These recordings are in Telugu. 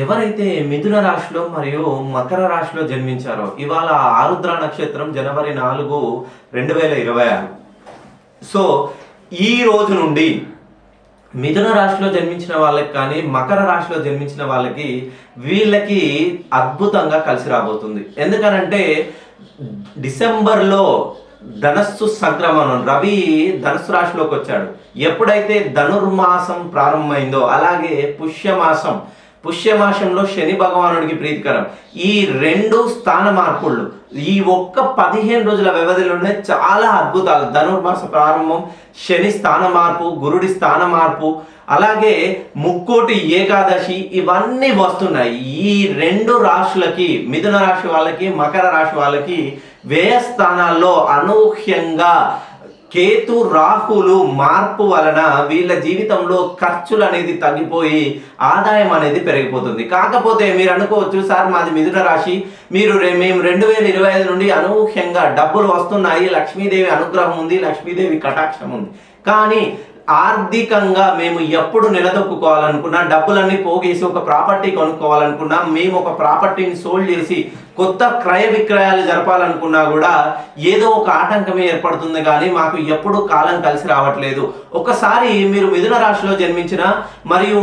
ఎవరైతే మిథున రాశిలో మరియు మకర రాశిలో జన్మించారో ఇవాళ ఆరుద్ర నక్షత్రం జనవరి 4, 2026. సో ఈ రోజు నుండి మిథున రాశిలో జన్మించిన వాళ్ళకి కానీ మకర రాశిలో జన్మించిన వాళ్ళకి వీళ్ళకి అద్భుతంగా కలిసి రాబోతుంది. ఎందుకనంటే డిసెంబర్లో ధనస్సు సంక్రమణం, రవి ధనుసు రాశిలోకి వచ్చాడు. ఎప్పుడైతే ధనుర్మాసం ప్రారంభమైందో అలాగే పుష్యమాసంలో శని భగవానుడికి ప్రీతికరం. ఈ రెండు స్థాన మార్పులు ఈ ఒక్క 15 రోజుల వ్యవధిలోనే చాలా అద్భుతాలు. ధనుర్మాస ప్రారంభం, శని స్థాన మార్పు, గురుడి స్థాన మార్పు, అలాగే ముక్కోటి ఏకాదశి, ఇవన్నీ వస్తున్నాయి. ఈ రెండు రాశులకి, మిథున రాశి వాళ్ళకి మకర రాశి వాళ్ళకి వ్యయ స్థానాల్లో అనూహ్యంగా కేతు రాహులు మార్పు వలన వీళ్ళ జీవితంలో ఖర్చులు అనేది తగ్గిపోయి ఆదాయం అనేది పెరిగిపోతుంది. కాకపోతే మీరు అనుకోవచ్చు, సార్ మాది మిథున రాశి, మేము 2025 నుండి అనూహ్యంగా డబ్బులు వస్తున్నాయి, లక్ష్మీదేవి అనుగ్రహం ఉంది, లక్ష్మీదేవి కటాక్షం ఉంది, కానీ ఆర్థికంగా మేము ఎప్పుడు నిలదొక్కుకోవాలనుకున్నా, డబ్బులన్నీ పోగేసి ఒక ప్రాపర్టీ కొనుక్కోవాలనుకున్నా, మేము ఒక ప్రాపర్టీని సోల్డ్ చేసి కొత్త క్రయ విక్రయాలు జరపాలనుకున్నా కూడా ఏదో ఒక ఆటంకమే ఏర్పడుతుంది, కానీ మాకు ఎప్పుడు కాలం కలిసి రావట్లేదు. ఒకసారి మీరు మిథున రాశిలో జన్మించిన మరియు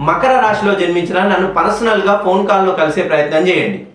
మకర రాశిలో జన్మించిన నన్ను పర్సనల్గా ఫోన్ కాల్లో కలిసే ప్రయత్నం చేయండి.